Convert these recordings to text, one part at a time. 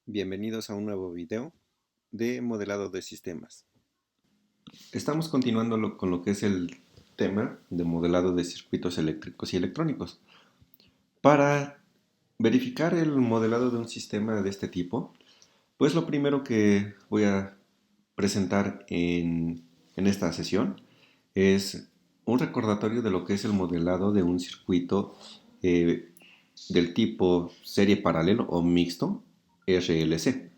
Bienvenidos a un nuevo video de modelado de sistemas. Estamos continuando con lo que es el tema de modelado de circuitos eléctricos y electrónicos. Para verificar el modelado de un sistema de este tipo, pues lo primero que voy a presentar en esta sesión es un recordatorio de lo que es el modelado de un circuito del tipo serie paralelo o mixto RLC.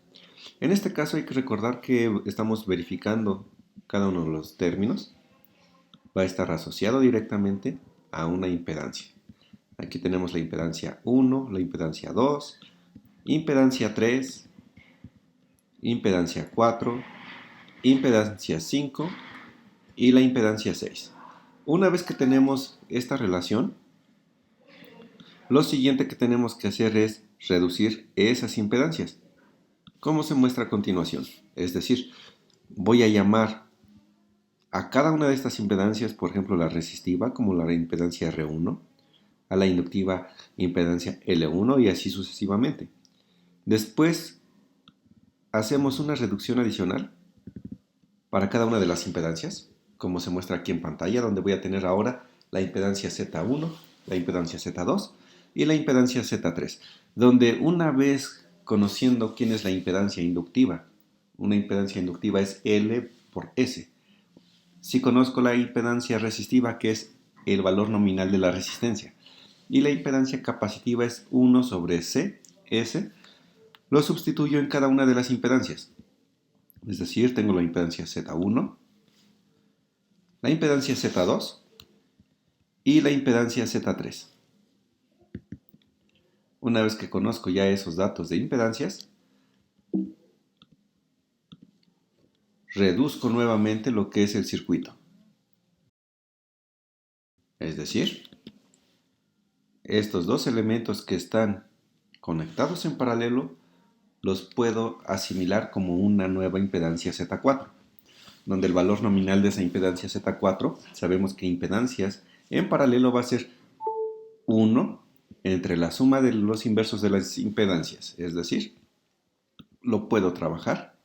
En este caso hay que recordar que estamos verificando cada uno de los términos. Va a estar asociado directamente a una impedancia. Aquí tenemos la impedancia 1, la impedancia 2, impedancia 3, impedancia 4, impedancia 5 y la impedancia 6. Una vez que tenemos esta relación, lo siguiente que tenemos que hacer es reducir esas impedancias, como se muestra a continuación. Es decir, voy a llamar a cada una de estas impedancias, por ejemplo, la resistiva como la impedancia R1, a la inductiva impedancia L1 y así sucesivamente. Después hacemos una reducción adicional para cada una de las impedancias, como se muestra aquí en pantalla, donde voy a tener ahora la impedancia Z1, la impedancia Z2 y la impedancia Z3, donde una vez conociendo quién es la impedancia inductiva, una impedancia inductiva es L por S. Si conozco la impedancia resistiva, que es el valor nominal de la resistencia, y la impedancia capacitiva es 1 sobre C, S, lo sustituyo en cada una de las impedancias. Es decir, tengo la impedancia Z1, la impedancia Z2 y la impedancia Z3. Una vez que conozco ya esos datos de impedancias, reduzco nuevamente lo que es el circuito. Es decir, estos dos elementos que están conectados en paralelo los puedo asimilar como una nueva impedancia Z4, donde el valor nominal de esa impedancia Z4, sabemos que impedancias en paralelo va a ser 1 entre la suma de los inversos de las impedancias, es decir, lo puedo trabajar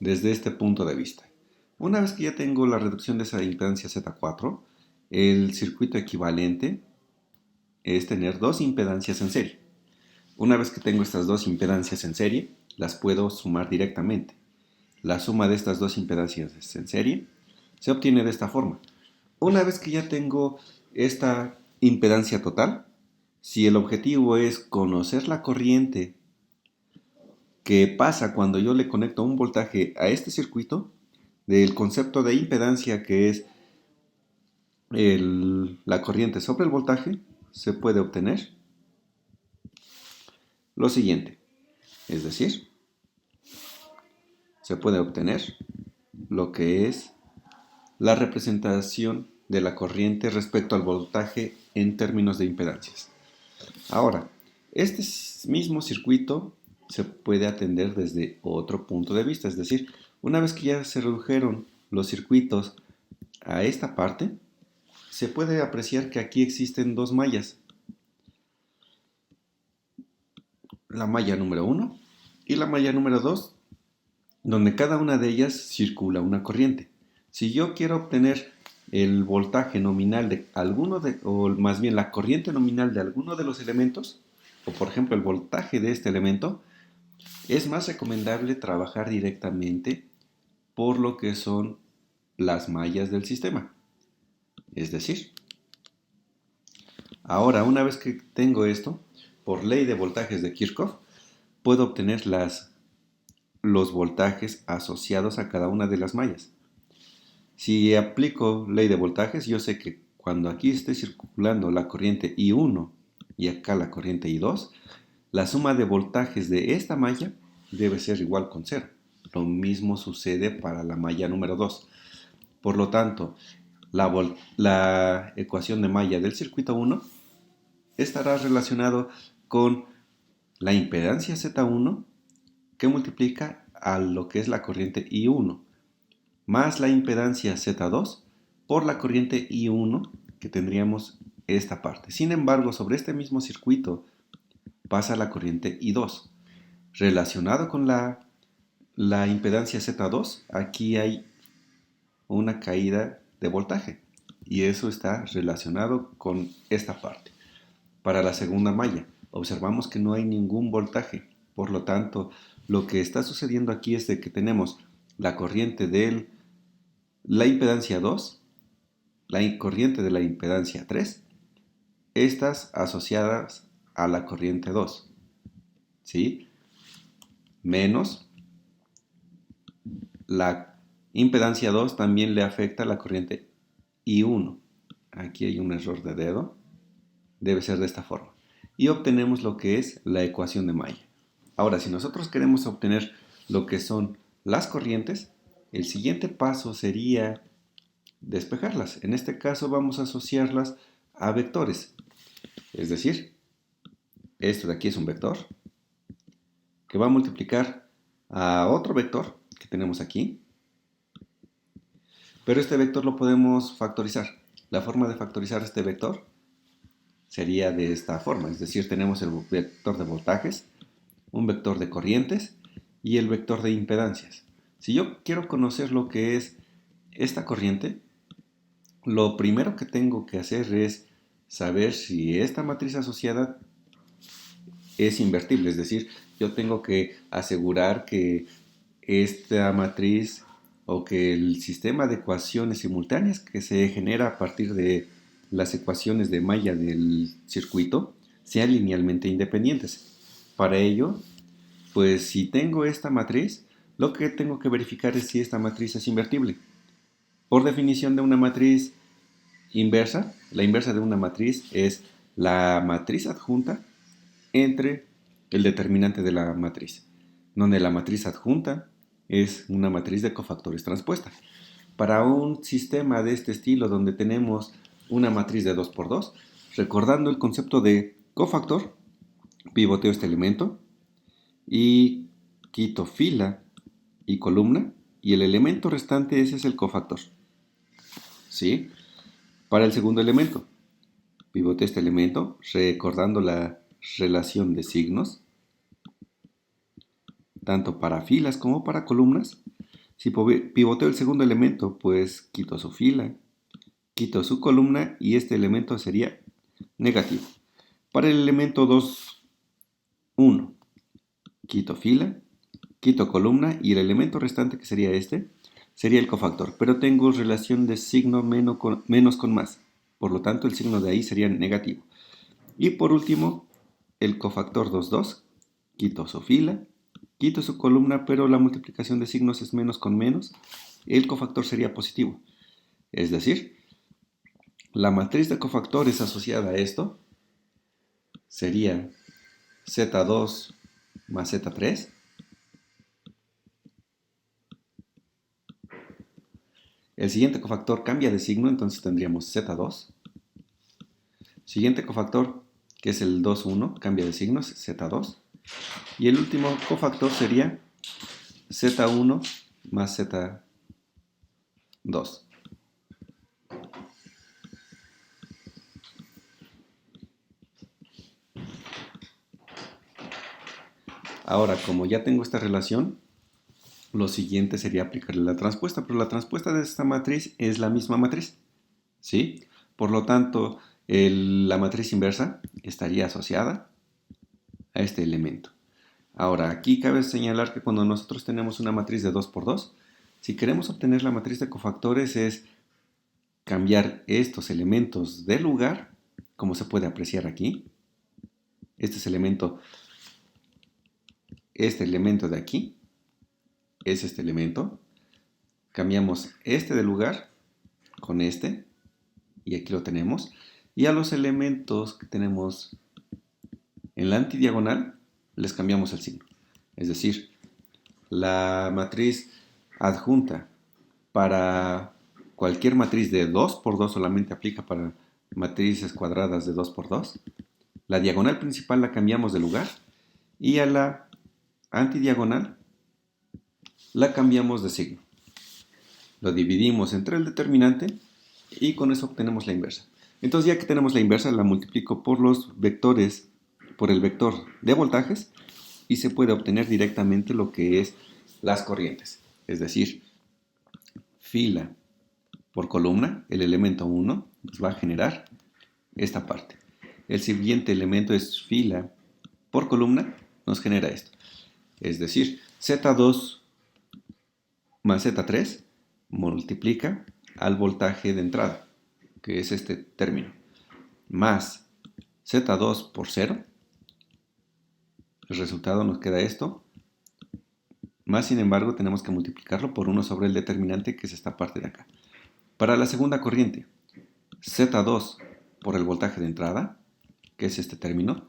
desde este punto de vista. Una vez que ya tengo la reducción de esa impedancia Z4, el circuito equivalente es tener dos impedancias en serie. Una vez que tengo estas dos impedancias en serie, las puedo sumar directamente. La suma de estas dos impedancias en serie se obtiene de esta forma. Una vez que ya tengo esta impedancia total, si el objetivo es conocer la corriente que pasa cuando yo le conecto un voltaje a este circuito, del concepto de impedancia que es la corriente sobre el voltaje, se puede obtener lo siguiente. Es decir, se puede obtener lo que es la representación de la corriente respecto al voltaje en términos de impedancias. Ahora, este mismo circuito se puede atender desde otro punto de vista, es decir, una vez que ya se redujeron los circuitos a esta parte, se puede apreciar que aquí existen dos mallas, la malla número 1 y la malla número 2, donde cada una de ellas circula una corriente. Si yo quiero obtener el voltaje nominal de alguno de, o más bien la corriente nominal de alguno de los elementos, o por ejemplo el voltaje de este elemento, es más recomendable trabajar directamente por lo que son las mallas del sistema. Es decir, ahora una vez que tengo esto, por ley de voltajes de Kirchhoff, puedo obtener los voltajes asociados a cada una de las mallas. Si aplico ley de voltajes, yo sé que cuando aquí esté circulando la corriente I1 y acá la corriente I2, la suma de voltajes de esta malla debe ser igual con 0. Lo mismo sucede para la malla número 2. Por lo tanto, la ecuación de malla del circuito 1 estará relacionado con la impedancia Z1 que multiplica a lo que es la corriente I1 más la impedancia Z2 por la corriente I1 que tendríamos esta parte. Sin embargo, sobre este mismo circuito pasa la corriente I2. relacionado con la impedancia Z2, aquí hay una caída de voltaje y eso está relacionado con esta parte. Para la segunda malla, observamos que no hay ningún voltaje, por lo tanto, lo que está sucediendo aquí es de que tenemos la corriente de la impedancia 2, la corriente de la impedancia 3, estas asociadas a la corriente 2, ¿sí? Menos la impedancia 2 también le afecta a la corriente I1. Aquí hay un error de dedo, debe ser de esta forma. Y obtenemos lo que es la ecuación de malla. Ahora, si nosotros queremos obtener lo que son las corrientes, el siguiente paso sería despejarlas. En este caso vamos a asociarlas a vectores. Es decir, esto de aquí es un vector que va a multiplicar a otro vector que tenemos aquí. Pero este vector lo podemos factorizar. La forma de factorizar este vector sería de esta forma. Es decir, tenemos el vector de voltajes, un vector de corrientes y el vector de impedancias. Si yo quiero conocer lo que es esta corriente, lo primero que tengo que hacer es saber si esta matriz asociada es invertible, es decir, yo tengo que asegurar que esta matriz o que el sistema de ecuaciones simultáneas que se genera a partir de las ecuaciones de malla del circuito sean linealmente independientes. Para ello, pues si tengo esta matriz, lo que tengo que verificar es si esta matriz es invertible. Por definición de una matriz inversa, la inversa de una matriz es la matriz adjunta entre el determinante de la matriz, donde la matriz adjunta es una matriz de cofactores transpuesta. Para un sistema de este estilo donde tenemos una matriz de 2 por 2, recordando el concepto de cofactor, pivoteo este elemento y quito fila y columna y el elemento restante ese es el cofactor. ¿Sí? Para el segundo elemento, pivoteo este elemento recordando la relación de signos, tanto para filas como para columnas. Si pivoteo el segundo elemento, pues quito su fila, quito su columna y este elemento sería negativo. Para el elemento 2, 1, quito fila, quito columna y el elemento restante que sería este, sería el cofactor. Pero tengo relación de signo menos con más. Por lo tanto, el signo de ahí sería negativo. Y por último, el cofactor 2, 2, quito su fila, quito su columna, pero la multiplicación de signos es menos con menos. El cofactor sería positivo. Es decir, la matriz de cofactores asociada a esto sería Z2 más Z3. El siguiente cofactor cambia de signo, entonces tendríamos Z2. Siguiente cofactor, que es el 2, 1, cambia de signos, Z2. Y el último cofactor sería Z1 más Z2. Ahora, como ya tengo esta relación, lo siguiente sería aplicarle la transpuesta, pero la transpuesta de esta matriz es la misma matriz, ¿sí? Por lo tanto, la matriz inversa estaría asociada a este elemento. Ahora, aquí cabe señalar que cuando nosotros tenemos una matriz de 2 por 2, si queremos obtener la matriz de cofactores es cambiar estos elementos de lugar, como se puede apreciar aquí. Este elemento de aquí es este elemento. Cambiamos este de lugar con este y aquí lo tenemos. Y a los elementos que tenemos en la antidiagonal les cambiamos el signo. Es decir, la matriz adjunta para cualquier matriz de 2 por 2 solamente aplica para matrices cuadradas de 2 por 2. La diagonal principal la cambiamos de lugar y a la antidiagonal la cambiamos de signo. Lo dividimos entre el determinante y con eso obtenemos la inversa. Entonces ya que tenemos la inversa la multiplico por los vectores, por el vector de voltajes y se puede obtener directamente lo que es las corrientes. Es decir, fila por columna, el elemento 1 nos va a generar esta parte. El siguiente elemento es fila por columna, nos genera esto. Es decir, Z2 más Z3 multiplica al voltaje de entrada, que es este término, más Z2 por 0. El resultado nos queda esto, más sin embargo tenemos que multiplicarlo por 1 sobre el determinante, que es esta parte de acá. Para la segunda corriente, Z2 por el voltaje de entrada, que es este término,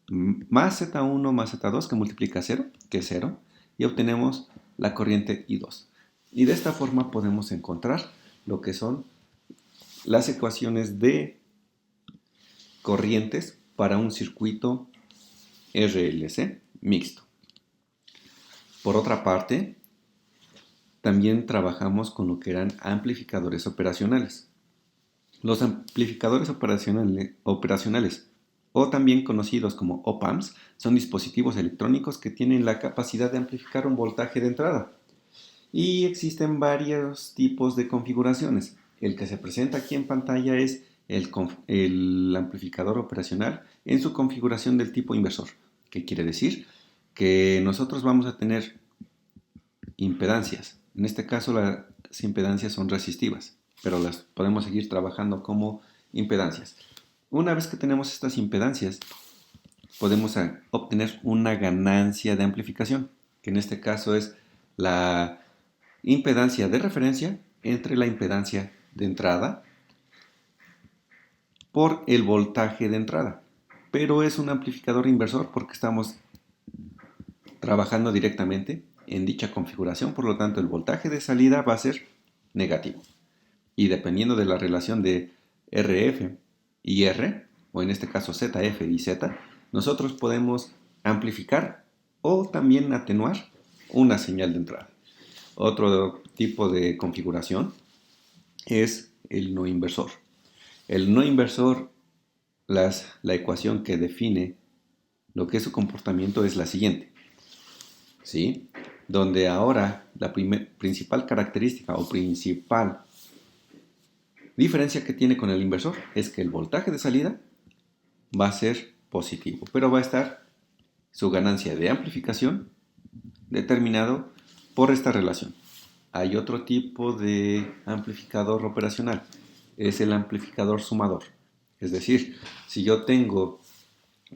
más Z1 más Z2 que multiplica 0, que es 0, y obtenemos la corriente I2. Y de esta forma podemos encontrar lo que son las ecuaciones de corrientes para un circuito RLC mixto. Por otra parte, también trabajamos con lo que eran amplificadores operacionales. Los amplificadores operacionales, o también conocidos como op-amps, son dispositivos electrónicos que tienen la capacidad de amplificar un voltaje de entrada. Y existen varios tipos de configuraciones. El que se presenta aquí en pantalla es el amplificador operacional en su configuración del tipo inversor. ¿Qué quiere decir? Que nosotros vamos a tener impedancias. En este caso las impedancias son resistivas, pero las podemos seguir trabajando como impedancias. Una vez que tenemos estas impedancias, podemos obtener una ganancia de amplificación, que en este caso es la impedancia de referencia entre la impedancia de entrada por el voltaje de entrada. Pero es un amplificador inversor porque estamos trabajando directamente en dicha configuración, por lo tanto el voltaje de salida va a ser negativo. Y dependiendo de la relación de RF y R, o en este caso ZF y Z, nosotros podemos amplificar o también atenuar una señal de entrada. Otro tipo de configuración es el no inversor. El no inversor, la ecuación que define lo que es su comportamiento es la siguiente, ¿sí? Donde ahora la principal característica o principal diferencia que tiene con el inversor es que el voltaje de salida va a ser positivo, pero va a estar su ganancia de amplificación determinado por esta relación. Hay otro tipo de amplificador operacional, es el amplificador sumador. Es decir, si yo tengo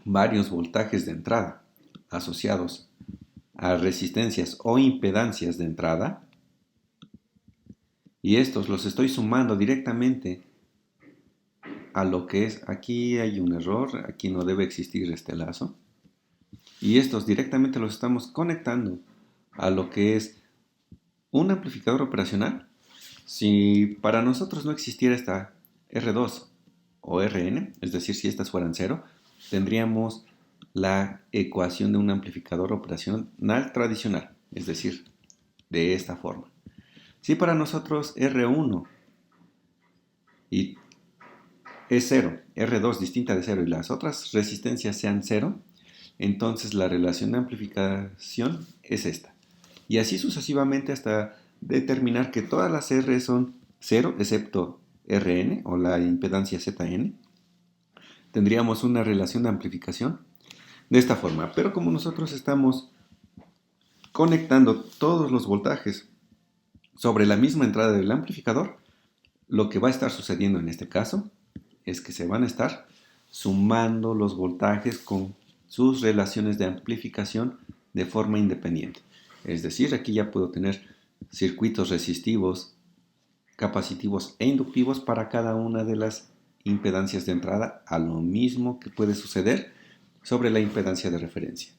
varios voltajes de entrada asociados a resistencias o impedancias de entrada, y estos los estoy sumando directamente a lo que es, aquí hay un error, aquí no debe existir este lazo, y estos directamente los estamos conectando a lo que es un amplificador operacional. Si para nosotros no existiera esta R2 o Rn, es decir, si estas fueran 0, tendríamos la ecuación de un amplificador operacional tradicional, es decir, de esta forma. Si para nosotros R1 y es 0, R2 distinta de 0 y las otras resistencias sean 0, entonces la relación de amplificación es esta. Y así sucesivamente hasta determinar que todas las R son 0, excepto Rn o la impedancia Zn. Tendríamos una relación de amplificación de esta forma. Pero como nosotros estamos conectando todos los voltajes sobre la misma entrada del amplificador, lo que va a estar sucediendo en este caso es que se van a estar sumando los voltajes con sus relaciones de amplificación de forma independiente. Es decir, aquí ya puedo tener circuitos resistivos, capacitivos e inductivos para cada una de las impedancias de entrada, a lo mismo que puede suceder sobre la impedancia de referencia.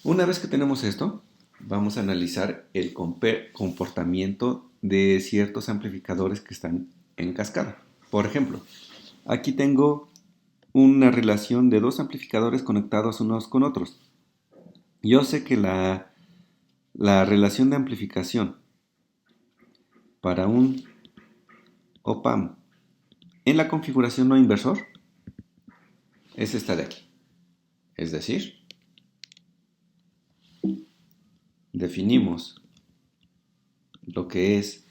Una vez que tenemos esto, vamos a analizar el comportamiento de ciertos amplificadores que están en cascada. Por ejemplo, aquí tengo una relación de dos amplificadores conectados unos con otros. Yo sé que la relación de amplificación para un op-amp en la configuración no inversor es esta de aquí. Es decir, definimos lo que es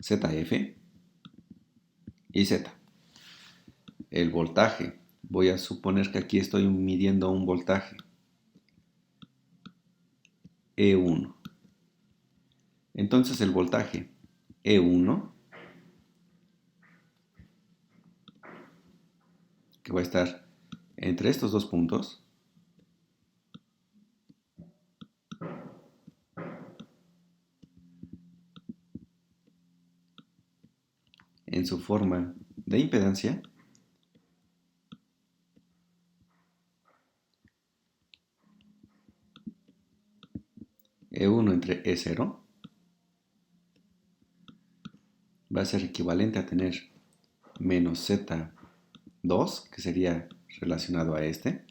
ZF y Z. El voltaje, voy a suponer que aquí estoy midiendo un voltaje E1. Entonces el voltaje E1, que va a estar entre estos dos puntos, en su forma de impedancia, E1 entre E0 va a ser equivalente a tener menos Z2, que sería relacionado a este,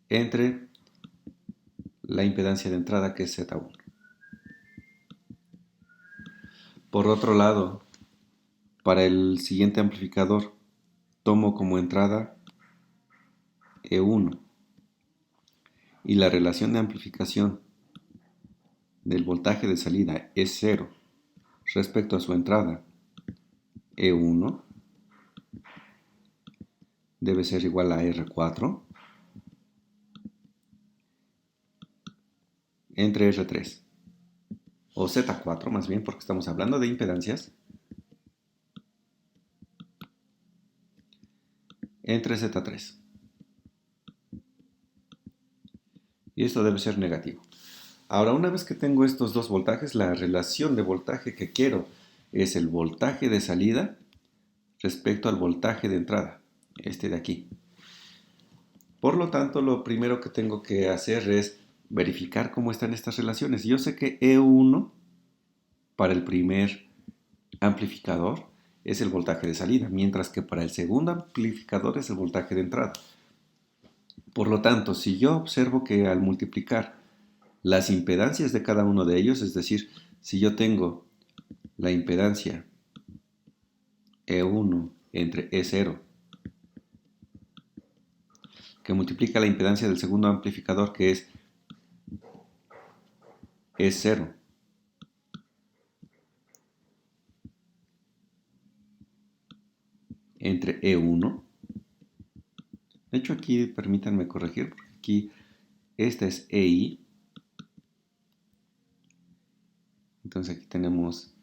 entre la impedancia de entrada, que es Z1. Por otro lado, para el siguiente amplificador, tomo como entrada E1 y la relación de amplificación del voltaje de salida es 0 respecto a su entrada E1 debe ser igual a R4 entre R3 o Z4 más bien, porque estamos hablando de impedancias, entre Z3. Y esto debe ser negativo. Ahora, una vez que tengo estos dos voltajes, la relación de voltaje que quiero es el voltaje de salida respecto al voltaje de entrada, este de aquí. Por lo tanto, lo primero que tengo que hacer es verificar cómo están estas relaciones. Yo sé que E1 para el primer amplificador es el voltaje de salida, mientras que para el segundo amplificador es el voltaje de entrada. Por lo tanto, si yo observo que al multiplicar las impedancias de cada uno de ellos, es decir, si yo tengo la impedancia E1 entre E0, que multiplica la impedancia del segundo amplificador, que es E0, entre E1. De hecho, aquí permítanme corregir, porque aquí esta es EI. Entonces aquí tenemos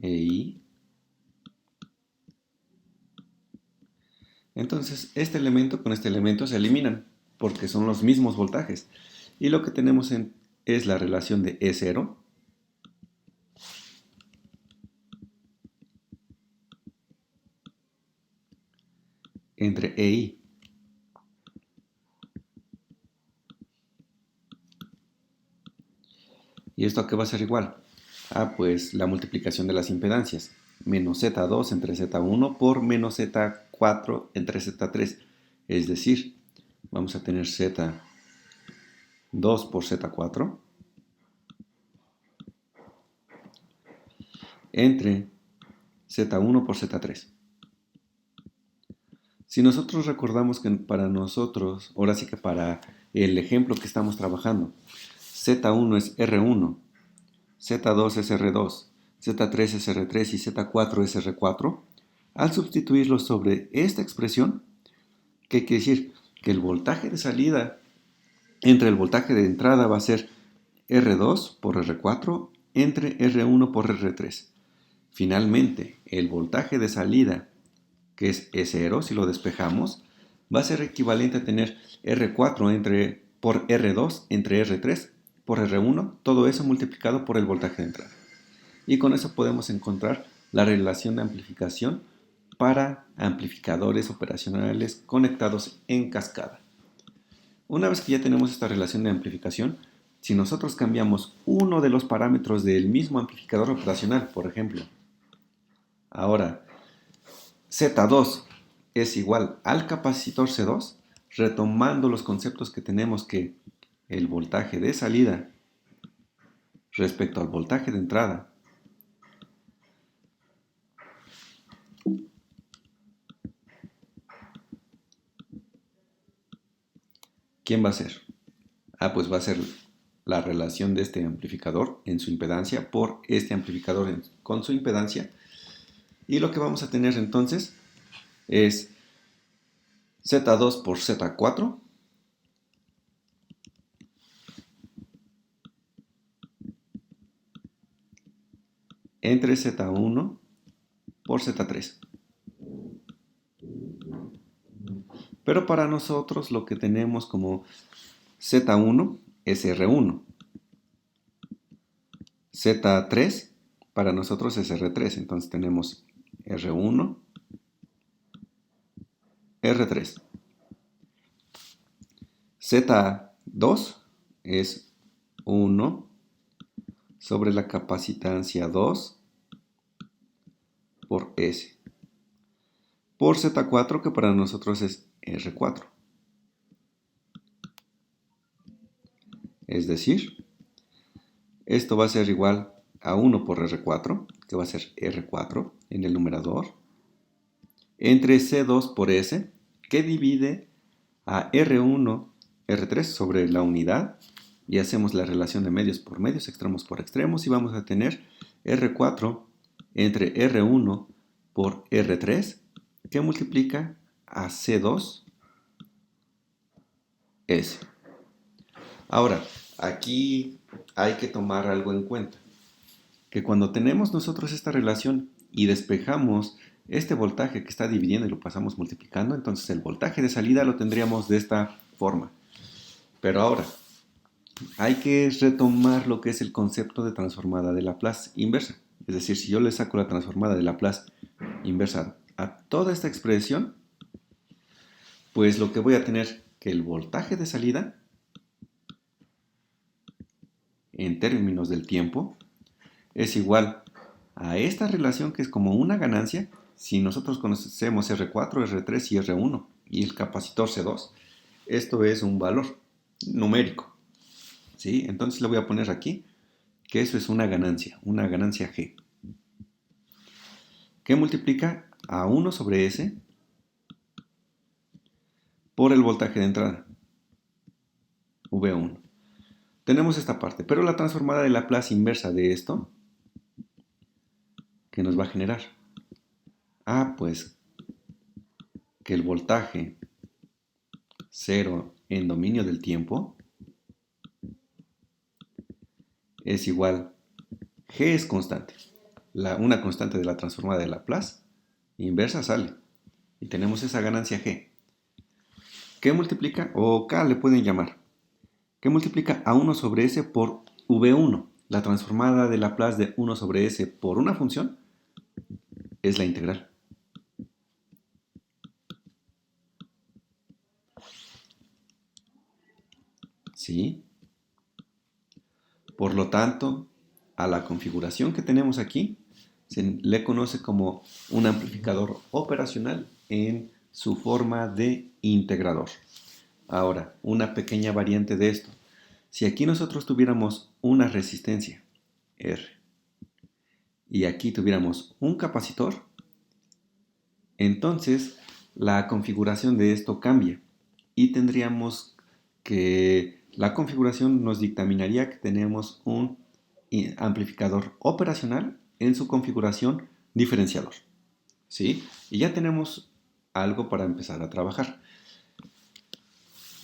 EI. Entonces este elemento con este elemento se eliminan, porque son los mismos voltajes. Y lo que tenemos es la relación de E0 entre EI. ¿Y esto a qué va a ser igual? Pues la multiplicación de las impedancias. Menos Z2 entre Z1 por menos Z4 entre Z3. Es decir, vamos a tener Z2 por Z4 entre Z1 por Z3. Si nosotros recordamos que para nosotros, ahora sí que para el ejemplo que estamos trabajando, Z1 es R1, Z2 es R2, Z3 es R3 y Z4 es R4, al sustituirlo sobre esta expresión, ¿qué quiere decir? Que el voltaje de salida entre el voltaje de entrada va a ser R2 por R4 entre R1 por R3. Finalmente, el voltaje de salida, que es E0, si lo despejamos, va a ser equivalente a tener R4 por R2 entre R3 por R1, todo eso multiplicado por el voltaje de entrada. Y con eso podemos encontrar la relación de amplificación para amplificadores operacionales conectados en cascada. Una vez que ya tenemos esta relación de amplificación, si nosotros cambiamos uno de los parámetros del mismo amplificador operacional, por ejemplo, ahora Z2 es igual al capacitor C2, retomando los conceptos que tenemos que el voltaje de salida respecto al voltaje de entrada ¿quién va a ser? Ah, pues va a ser la relación de este amplificador en su impedancia por este amplificador con su impedancia. Y lo que vamos a tener entonces es Z2 por Z4 entre Z1 por Z3. Pero para nosotros lo que tenemos como Z1 es R1. Z3 para nosotros es R3. Entonces tenemos R1, R3. Z2 es 1 sobre la capacitancia 2 por S. Por Z4 que para nosotros es R4. Es decir, esto va a ser igual a 1 por R4, que va a ser R4 en el numerador, entre C2 por S, que divide a R1, R3 sobre la unidad, y hacemos la relación de medios por medios, extremos por extremos, y vamos a tener R4 entre R1 por R3, que multiplica a C2 S. Ahora, aquí hay que tomar algo en cuenta, que cuando tenemos nosotros esta relación y despejamos este voltaje que está dividiendo y lo pasamos multiplicando, entonces el voltaje de salida lo tendríamos de esta forma. Pero ahora, hay que retomar lo que es el concepto de transformada de Laplace inversa. Es decir, si yo le saco la transformada de Laplace inversa a toda esta expresión, pues lo que voy a tener que el voltaje de salida en términos del tiempo es igual a esta relación que es como una ganancia si nosotros conocemos R4, R3 y R1 y el capacitor C2. Esto es un valor numérico, ¿sí? Entonces le voy a poner aquí que eso es una ganancia G, que multiplica a 1 sobre S por el voltaje de entrada, V1. Tenemos esta parte, pero la transformada de Laplace inversa de esto, ¿qué nos va a generar? Ah, pues que el voltaje 0 en dominio del tiempo es igual, G es constante, una constante de la transformada de Laplace inversa sale, y tenemos esa ganancia G, que multiplica, o K le pueden llamar, que multiplica a 1 sobre S por V1. La transformada de Laplace de 1 sobre S por una función es la integral. ¿Sí? Por lo tanto, a la configuración que tenemos aquí se le conoce como un amplificador operacional en su forma de integrador. Ahora, una pequeña variante de esto. Si aquí nosotros tuviéramos una resistencia R y aquí tuviéramos un capacitor, entonces la configuración de esto cambia y tendríamos que la configuración nos dictaminaría que tenemos un amplificador operacional en su configuración diferenciador, ¿sí? Y ya tenemos algo para empezar a trabajar.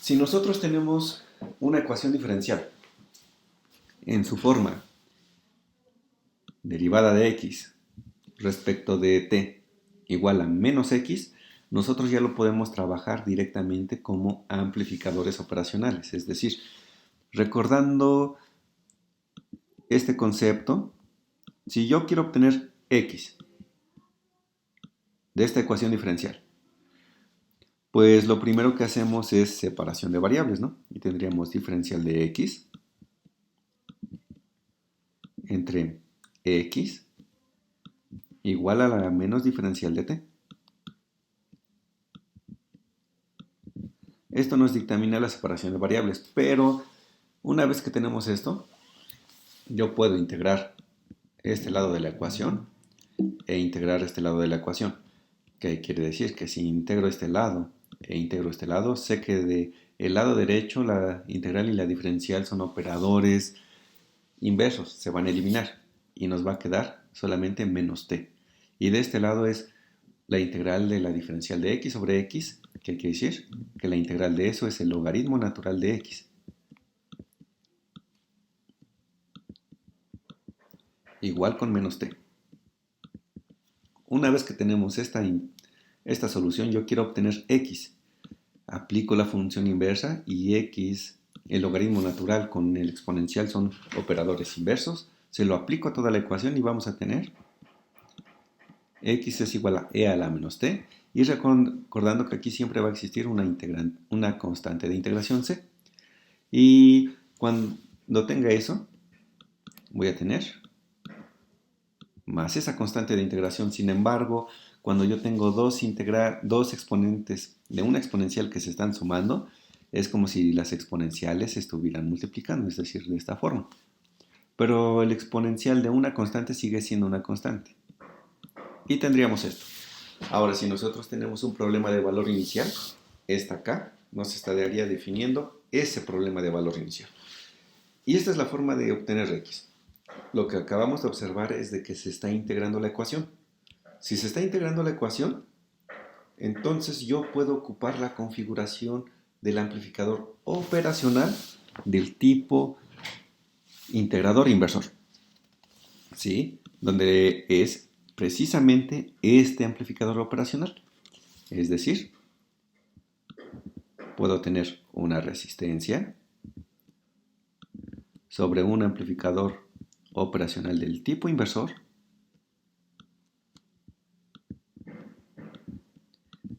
Si nosotros tenemos una ecuación diferencial en su forma derivada de x respecto de t igual a menos x, nosotros ya lo podemos trabajar directamente como amplificadores operacionales. Es decir, recordando este concepto, si yo quiero obtener x de esta ecuación diferencial, pues lo primero que hacemos es separación de variables, ¿no? Y tendríamos diferencial de x entre x igual a la menos diferencial de t. Esto nos dictamina la separación de variables, pero una vez que tenemos esto, yo puedo integrar este lado de la ecuación e integrar este lado de la ecuación. ¿Qué quiere decir? Que si integro este lado e integro este lado, sé que de El lado derecho, la integral y la diferencial son operadores inversos, se van a eliminar y nos va a quedar solamente menos t. Y de este lado es la integral de la diferencial de x sobre x, que quiere decir que la integral de eso es el logaritmo natural de x. Igual con menos t. Una vez que tenemos esta solución, yo quiero obtener x. Aplico la función inversa y x, el logaritmo natural con el exponencial son operadores inversos. Se lo aplico a toda la ecuación y vamos a tener x es igual a e a la menos t. Y recordando que aquí siempre va a existir una constante de integración c. Y cuando tenga eso, voy a tener más esa constante de integración. Sin embargo, cuando yo tengo dos exponentes de una exponencial que se están sumando, es como si las exponenciales se estuvieran multiplicando, es decir, de esta forma. Pero el exponencial de una constante sigue siendo una constante. Y tendríamos esto. Ahora, si nosotros tenemos un problema de valor inicial, esta acá nos estaría definiendo ese problema de valor inicial. Y esta es la forma de obtener x. Lo que acabamos de observar es de que se está integrando la ecuación. Si se está integrando la ecuación, entonces yo puedo ocupar la configuración del amplificador operacional del tipo integrador inversor. ¿Sí? Donde es precisamente este amplificador operacional. Es decir, puedo tener una resistencia sobre un amplificador operacional del tipo inversor.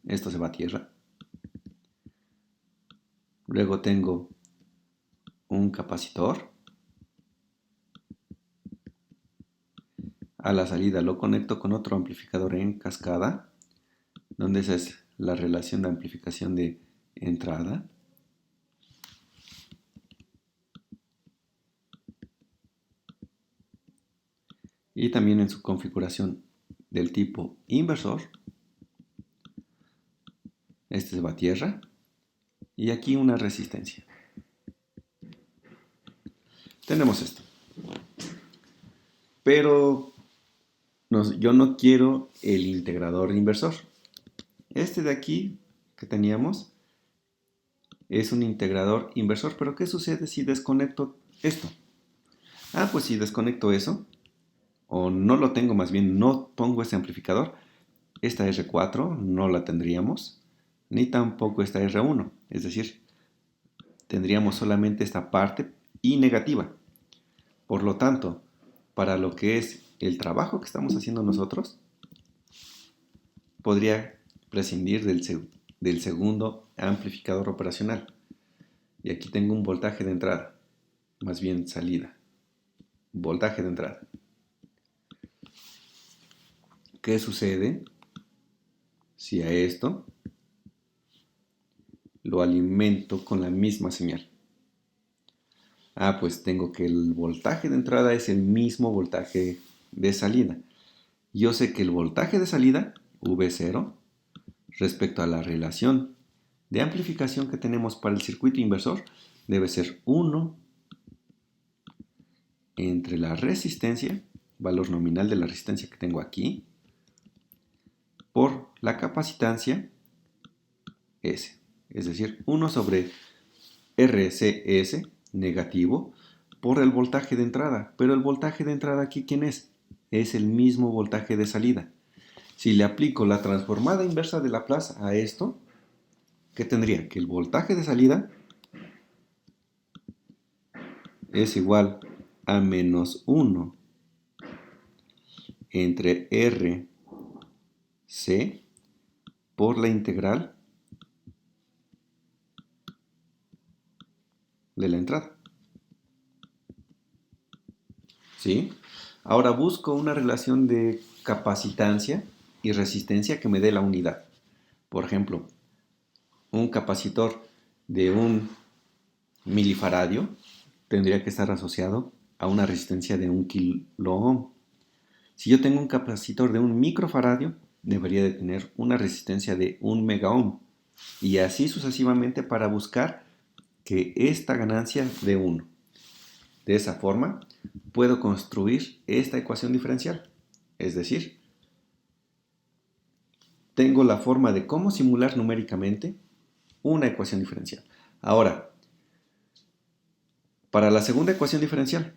Esto se va a tierra. Luego tengo un capacitor. A la salida lo conecto con otro amplificador en cascada, donde esa es la relación de amplificación de entrada. Y también en su configuración del tipo inversor, este se va a tierra. Y aquí una resistencia. Tenemos esto. Pero yo no quiero el integrador inversor. Este de aquí que teníamos es un integrador inversor. Pero ¿qué sucede si desconecto esto? Pues si desconecto eso, o no lo tengo, más bien no pongo este amplificador, esta R4 no la tendríamos, ni tampoco esta R1. Es decir, tendríamos solamente esta parte y negativa. Por lo tanto, para lo que es el trabajo que estamos haciendo nosotros, podría prescindir del segundo amplificador operacional. Y aquí tengo un voltaje de entrada, más bien salida. Voltaje de entrada. ¿Qué sucede si a esto lo alimento con la misma señal? Pues tengo que el voltaje de entrada es el mismo voltaje de salida. Yo sé que el voltaje de salida, V0, respecto a la relación de amplificación que tenemos para el circuito inversor, debe ser 1 entre la resistencia, valor nominal de la resistencia que tengo aquí, por la capacitancia S. Es decir, 1 sobre RCS negativo por el voltaje de entrada. Pero el voltaje de entrada aquí, ¿quién es? Es el mismo voltaje de salida. Si le aplico la transformada inversa de Laplace a esto, ¿qué tendría? Que el voltaje de salida es igual a menos 1 entre RC por la integral de la entrada. ¿Sí? Ahora busco una relación de capacitancia y resistencia que me dé la unidad. Por ejemplo, un capacitor de 1 milifaradio tendría que estar asociado a una resistencia de 1 kilo ohm. Si yo tengo un capacitor de 1 microfaradio, debería de tener una resistencia de 1 mega ohm. Y así sucesivamente para buscar que esta ganancia de 1. De esa forma, puedo construir esta ecuación diferencial. Es decir, tengo la forma de cómo simular numéricamente una ecuación diferencial. Ahora, para la segunda ecuación diferencial,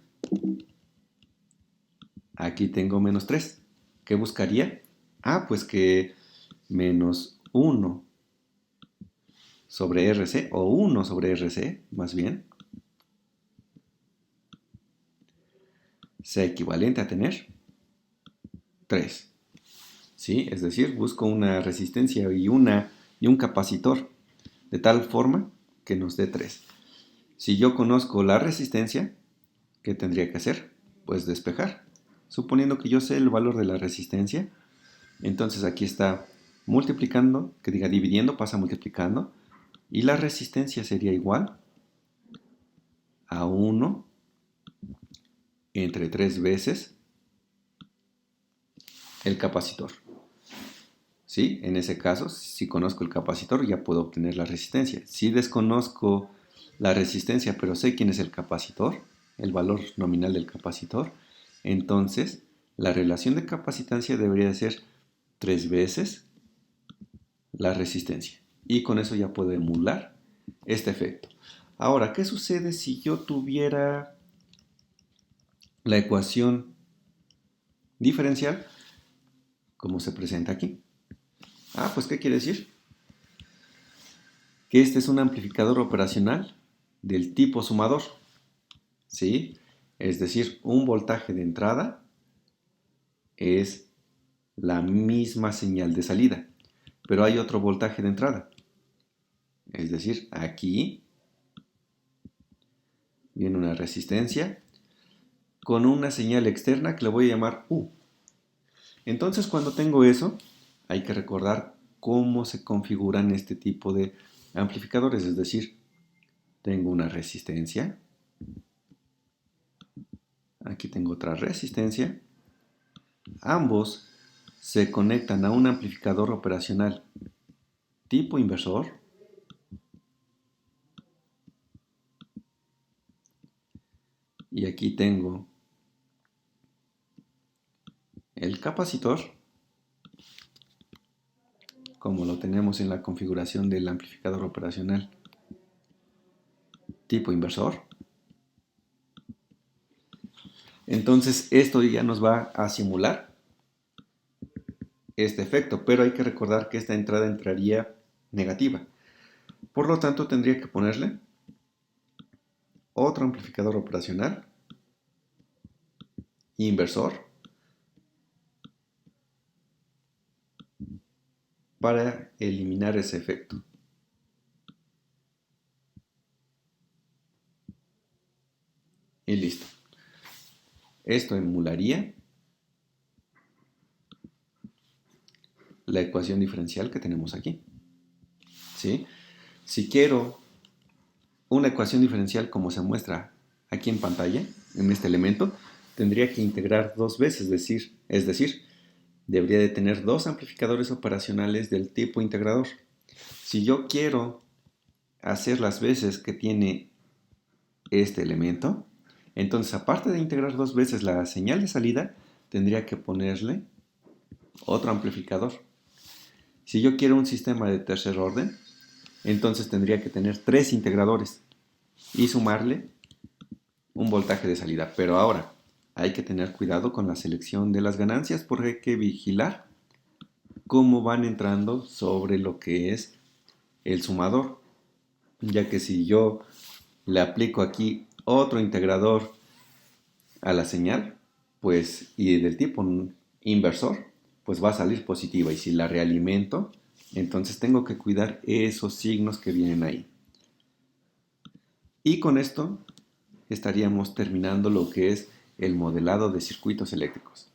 aquí tengo menos 3. ¿Qué buscaría? Pues que menos 1 sobre RC, o 1 sobre RC, más bien, sea equivalente a tener 3. ¿Sí? Es decir, busco una resistencia y un capacitor de tal forma que nos dé 3. Si yo conozco la resistencia, ¿qué tendría que hacer? Pues despejar. Suponiendo que yo sé el valor de la resistencia, entonces aquí está multiplicando, que diga dividiendo, pasa multiplicando, y la resistencia sería igual a 1 entre 3 veces el capacitor. ¿Sí? En ese caso, si conozco el capacitor, ya puedo obtener la resistencia. Si desconozco la resistencia, pero sé quién es el capacitor, el valor nominal del capacitor, entonces la relación de capacitancia debería ser 3 veces la resistencia. Y con eso ya puedo emular este efecto. Ahora, ¿qué sucede si yo tuviera la ecuación diferencial como se presenta aquí? Pues ¿qué quiere decir? Que este es un amplificador operacional del tipo sumador. ¿Sí? Es decir, un voltaje de entrada es la misma señal de salida, pero hay otro voltaje de entrada. Es decir, aquí viene una resistencia con una señal externa que le voy a llamar U. Entonces, cuando tengo eso, hay que recordar cómo se configuran este tipo de amplificadores. Es decir, tengo una resistencia, aquí tengo otra resistencia, ambos se conectan a un amplificador operacional tipo inversor y aquí tengo el capacitor como lo tenemos en la configuración del amplificador operacional tipo inversor. Entonces esto ya nos va a simular este efecto, pero hay que recordar que esta entrada entraría negativa. Por lo tanto tendría que ponerle otro amplificador operacional inversor para eliminar ese efecto. Y listo. Esto emularía la ecuación diferencial que tenemos aquí. ¿Sí? Si quiero una ecuación diferencial como se muestra aquí en pantalla, en este elemento, tendría que integrar 2 veces, es decir, debería de tener 2 amplificadores operacionales del tipo integrador. Si yo quiero hacer las veces que tiene este elemento, entonces aparte de integrar 2 veces la señal de salida, tendría que ponerle otro amplificador. Si yo quiero un sistema de tercer orden, entonces tendría que tener 3 integradores y sumarle un voltaje de salida. Pero ahora hay que tener cuidado con la selección de las ganancias porque hay que vigilar cómo van entrando sobre lo que es el sumador, ya que si yo le aplico aquí otro integrador a la señal, pues y del tipo inversor, pues va a salir positiva, y si la realimento, entonces tengo que cuidar esos signos que vienen ahí. Y con esto estaríamos terminando lo que es el modelado de circuitos eléctricos.